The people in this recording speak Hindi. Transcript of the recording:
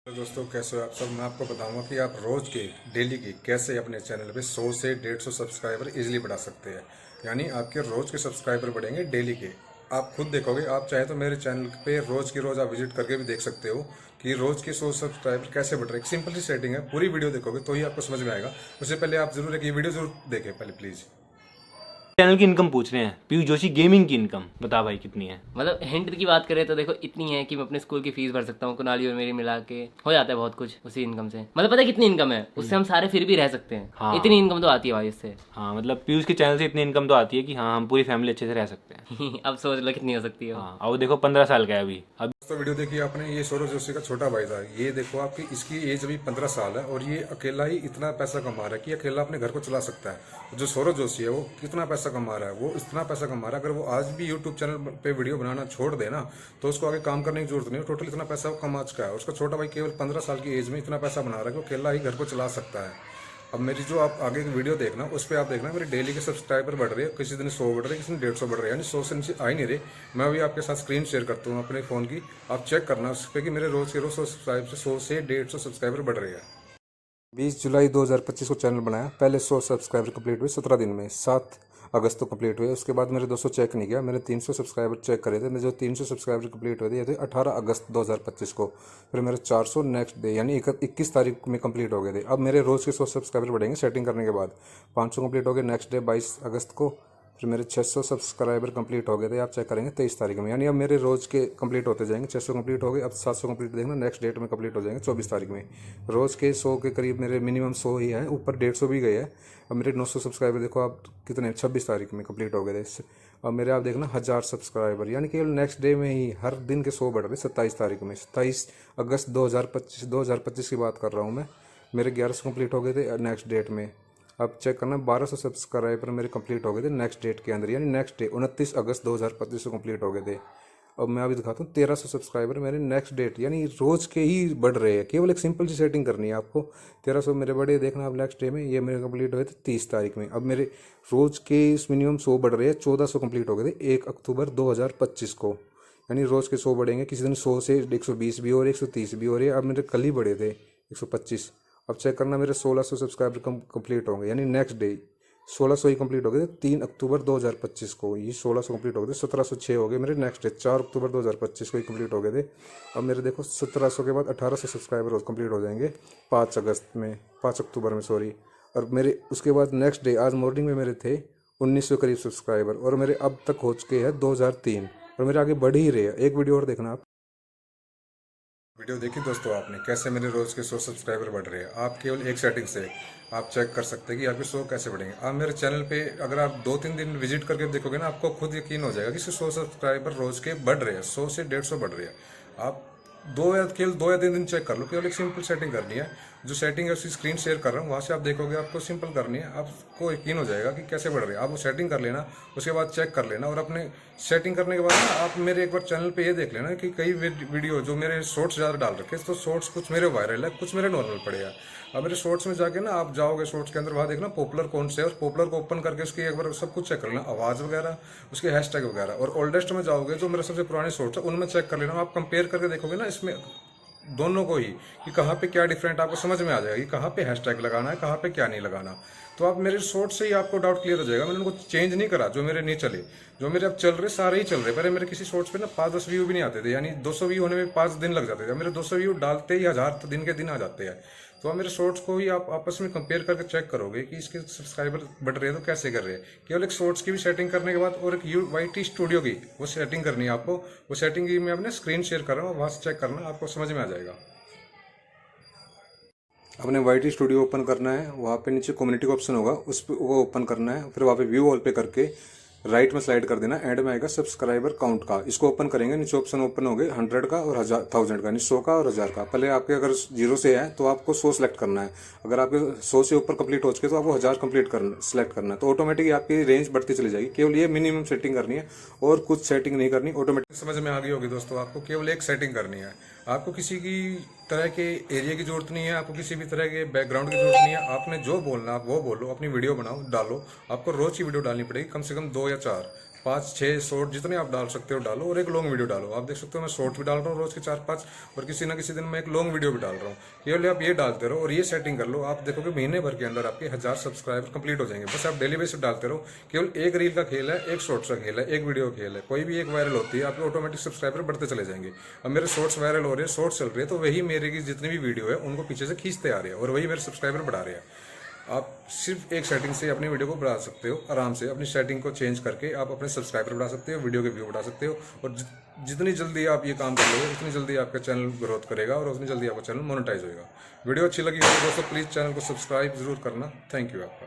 तो दोस्तों कैसे हो आप सब। मैं आपको बताऊंगा कि आप रोज़ के डेली की कैसे अपने चैनल पे 100 से 150 सब्सक्राइबर इजीली बढ़ा सकते हैं। यानी आपके रोज़ के सब्सक्राइबर बढ़ेंगे डेली के। आप खुद देखोगे, आप चाहे तो मेरे चैनल पे रोज़ की रोज़ आप विजिट करके भी देख सकते हो कि रोज़ के 100 सब्सक्राइबर कैसे बढ़ रहे हैं। एक सिंपल सी सेटिंग है, पूरी वीडियो देखोगे तो ही आपको समझ में आएगा। उससे पहले आप जरूर एक ये वीडियो जरूर देखें पहले प्लीज़। चैनल की इनकम पूछ रहे हैं। पीयूष जोशी गेमिंग की इनकम बता भाई कितनी है। मतलब हिंट की बात करें तो देखो इतनी है कि मैं अपने स्कूल की फीस भर सकता हूँ, कुनाली और मेरी मिला के हो जाता है बहुत कुछ उसी इनकम से। मतलब पता है कितनी इनकम है उससे, हम सारे फिर भी रह सकते हैं। हाँ। इतनी इनकम तो आती है भाई इससे। हाँ मतलब पीयूष के चैनल से इतनी इनकम तो आती है कि हाँ हम पूरी फैमिली अच्छे से रह सकते हैं। अब सोच लो कितनी हो सकती है वो। हाँ, और देखो 15 साल का है अभी। तो वीडियो देखिए आपने, ये सौरभ जोशी का छोटा भाई था। ये देखो आपकी इसकी एज अभी 15 साल है और ये अकेला ही इतना पैसा कमा रहा है कि अकेला अपने घर को चला सकता है। जो सौरभ जोशी है वो कितना पैसा कमा रहा है, वो इतना पैसा कमा रहा है। अगर वो आज भी यूट्यूब चैनल पे वीडियो बनाना छोड़ दे ना तो उसको आगे काम करने की जरूरत नहीं है। टोटल इतना पैसा वो कमा चुका है। उसका छोटा भाई केवल 15 साल की एज में इतना पैसा बना रहा है कि वो अकेला ही घर को चला सकता है। अब मेरी जो आप आगे की वीडियो देखना उस पर आप देखना मेरे डेली के सब्सक्राइबर बढ़ रहे हैं। किसी दिन 100 बढ़ रहे हैं, किसी दिन 150 बढ़ रहे हैं, यानी 100 से नीचे आ ही नहीं रहे। मैं अभी आपके साथ स्क्रीन शेयर करता हूँ अपने फ़ोन की, आप चेक करना उस पर कि मेरे रोज़ के रोज़ 100 से 150 सब्सक्राइबर बढ़ रहे हैं। 20 जुलाई 2025 को चैनल बनाया। पहले 100 सब्सक्राइबर कंप्लीट हुए 17 दिन में। 7 अगस्त को कंप्लीट हुए। उसके बाद मेरे 200 चेक नहीं किया, मैंने 300 सब्सक्राइबर चेक करे थे। मेरे जो 300 सब्सक्राइबर कंप्लीट हुए थे ये थे 18 अगस्त 2025 को। फिर मेरे 400 नेक्स्ट डे यानी 21 तारीख में कंप्लीट हो गए थे। अब मेरे रोज़ के 100 सब्सक्राइबर बढ़ेंगे सेटिंग करने के बाद। 500 कंप्लीट हो गए नेक्स्ट डे 22 अगस्त को। फिर मेरे 600 सब्सक्राइबर कंप्लीट हो गए थे, आप चेक करेंगे 23 तारीख में। यानी अब मेरे रोज़ के कंप्लीट होते जाएंगे। 600 कंप्लीट हो गए, अब 700 कंप्लीट देखना नेक्स्ट डेट में कंप्लीट हो जाएंगे 24 तारीख में। रोज़ के 100 के करीब मेरे मिनिमम 100 ही है, ऊपर 150 भी गए हैं। अब मेरे 900 सब्सक्राइबर देखो आप कितने 26 तारीख में कंप्लीट हो गए थे। अब मेरे आप देखना 1000 सब्सक्राइबर, यानी केवल नेक्स्ट डे में ही हर दिन के 100 बढ़ रहे। 27 तारीख में 27 अगस्त 2025 की बात कर रहा हूँ मैं। मेरे 1100 कंप्लीट हो गए थे नेक्स्ट डेट में। अब चेक करना 1200 सब्सक्राइबर मेरे कंप्लीट हो गए थे नेक्स्ट डेट के अंदर, यानी नेक्स्ट डे 29 अगस्त 2025 को कंप्लीट हो गए थे। अब मैं अभी दिखाता हूँ 1300 सब्सक्राइबर मेरे नेक्स्ट डेट, यानी रोज़ के ही बढ़ रहे हैं। केवल एक सिंपल सी सेटिंग करनी है आपको। 1300 मेरे बड़े देखना अब नेक्स्ट डे में, ये मेरे कंप्लीट हुए थे 30 तारीख में। अब मेरे रोज़ के मिनिमम 100 बढ़ रहे हैं। 1400 कंप्लीट हो गए थे 1 अक्टूबर 2025 को, यानी रोज़ के 100 बढ़ेंगे। किसी दिन 100 से 120 भी और 130 भी हो रही है। अब मेरे कल ही बढ़े थे 125। अब चेक करना मेरे 1600 सब्सक्राइबर कंप्लीट होंगे, यानी नेक्स्ट डे 1600 ही कंप्लीट हो गए थे 3 अक्टूबर 2025 को। ये 1600 कंप्लीट हो गए थे। 1706 हो गए मेरे नेक्स्ट डे 4 अक्टूबर 2025 को ही कंप्लीट हो गए थे। अब मेरे देखो 1700 के बाद 1800 सब्सक्राइबर कंप्लीट हो जाएंगे 5 अगस्त में, 5 अक्टूबर में सॉरी। और मेरे उसके बाद नेक्स्ट डे आज मॉर्निंग में मेरे थे 1900 करीब सब्सक्राइबर, और मेरे अब तक हो चुके हैं 2003, और मेरे आगे बढ़ ही रहे हैं। एक वीडियो और देखना आप। वीडियो देखी दोस्तों आपने कैसे मेरे रोज़ के 100 सब्सक्राइबर बढ़ रहे हैं। आप केवल एक सेटिंग से आप चेक कर सकते हैं कि आपके 100 कैसे बढ़ेंगे। आप मेरे चैनल पे अगर आप 2-3 दिन विजिट करके देखोगे ना, आपको खुद यकीन हो जाएगा कि 100 सब्सक्राइबर रोज़ के बढ़ रहे हैं। 100 से 150 बढ़ रहे हैं। आप केवल 2 या 3 दिन चेक कर लो। केवल एक सिंपल सेटिंग करनी है। जो सेटिंग है उसकी स्क्रीन शेयर कर रहा हूँ, वहाँ से आप देखोगे, आपको सिंपल करनी है, आपको यकीन हो जाएगा कि कैसे बढ़ रहे हैं। आप वो सेटिंग कर लेना, उसके बाद चेक कर लेना। और अपने सेटिंग करने के बाद ना आप मेरे एक बार चैनल पे ये देख लेना कि कई वीडियो जो मेरे शॉर्ट्स ज़्यादा डाल रखे, तो शॉर्ट्स कुछ मेरे वायरल है, कुछ मेरे नॉर्मल पड़े हैं। अब मेरे शॉर्ट्स में जाके ना आप जाओगे, शॉर्ट्स के अंदर वहाँ देखना पॉपुलर कौन से है, और पॉपुलर को ओपन करके उसकी एक बार सब कुछ चेक कर लेना, आवाज़ वगैरह, उसके हैशटैग वगैरह। और ओल्डेस्ट में जाओगे जो मेरे सबसे पुराने शॉर्ट्स है उनमें चेक कर लेना। आप कंपेयर करके देखोगे ना इसमें दोनों को ही कि कहाँ पे क्या डिफरेंट, आपको समझ में आ जाएगा कि कहाँ पे हैशटैग लगाना है, कहाँ पे क्या नहीं लगाना। तो आप मेरे शॉर्ट से ही आपको डाउट क्लियर हो जाएगा। मैंने उनको चेंज नहीं करा, जो मेरे नहीं चले, जो मेरे अब चल रहे सारे ही चल रहे। पहले मेरे किसी शॉर्ट्स पे ना 5-10 व्यू भी नहीं आते थे, यानी 200 व्यू होने में 5 दिन लग जाते थे। मेरे 200 व्यू डालते ही 1000 दिन के दिन आ जाते हैं। तो आप मेरे शॉर्ट्स को ही आप आपस में कंपेयर करके चेक करोगे कि इसके सब्सक्राइबर बढ़ रहे हैं तो कैसे कर रहे हैं। केवल एक शॉर्ट्स की भी सेटिंग करने के बाद और एक YT स्टूडियो की वो सेटिंग करनी है आपको। वो सेटिंग की मैं अपने स्क्रीन शेयर कर रहा हूँ, वहाँ से चेक करना, आपको समझ में आ जाएगा। अपने YT स्टूडियो ओपन करना है, वहाँ पे नीचे कम्युनिटी का ऑप्शन होगा, उस पर वो ओपन करना है। फिर वहाँ पे व्यू ऑल पे करके राइट में स्लाइड कर देना, एंड में आएगा सब्सक्राइबर काउंट का। इसको ओपन करेंगे, नीचे ऑप्शन ओपन हो गए 100 का और 1000 का, यानी 100 का और 1000 का। पहले आपके अगर 0 से है तो आपको 100 सेलेक्ट करना है। अगर आपके 100 से ऊपर कंप्लीट हो चुके तो आपको 1000 कंप्लीट सेलेक्ट करना है। तो ऑटोमेटिकली आपकी रेंज बढ़ती चली जाएगी। केवल ये मिनिमम सेटिंग करनी है और कुछ सेटिंग नहीं करनी, ऑटोमेटिक समझ में आ गई होगी दोस्तों। आपको केवल एक सेटिंग करनी है। आपको किसी की तरह के एरिया की जरूरत नहीं है, आपको किसी भी तरह के बैकग्राउंड की जरूरत नहीं है। आपने जो बोलना आप वो बोलो, अपनी वीडियो बनाओ, डालो। आपको रोज की वीडियो डालनी पड़ेगी, कम से कम 2 या 4। 5-6 शॉर्ट जितने आप डाल सकते हो डालो, और एक लॉन्ग वीडियो डालो। आप देख सकते हो मैं शॉर्ट भी डाल रहा हूँ रोज के 4-5, और किसी ना किसी दिन मैं एक लॉन्ग वीडियो भी डाल रहा हूँ। केवल आप ये डालते रहो और ये सेटिंग कर लो, आप देखोगे महीने भर के अंदर आपके 1000 सब्सक्राइबर कंप्लीट हो जाएंगे। बस आप डेली बेसिस डालते रहो। केवल एक रील का खेल है, एक शॉर्ट्स का खेल है, एक वीडियो का खेल है, कोई भी एक वायरल होती है आपके ऑटोमेटिक सब्सक्राइबर बढ़ते चले जाएंगे। अब मेरे शॉर्ट्स वायरल हो रहे हैं, शॉर्ट्स चल रहे हैं, तो वही मेरे की जितनी भी वीडियो है उनको पीछे से खींचते आ रहे हैं और वही मेरे सब्सक्राइबर बढ़ा रहे हैं। आप सिर्फ एक सेटिंग से अपनी वीडियो को बढ़ा सकते हो, आराम से अपनी सेटिंग को चेंज करके आप अपने सब्सक्राइबर बढ़ा सकते हो, वीडियो के व्यू बढ़ा सकते हो। और जितनी जल्दी आप ये काम कर लोगे उतनी जल्दी आपका चैनल ग्रोथ करेगा और उतनी जल्दी आपका चैनल मोनेटाइज होगा। वीडियो अच्छी लगी हो तो दोस्तों प्लीज़ चैनल को सब्सक्राइब जरूर करना। थैंक यू आपका।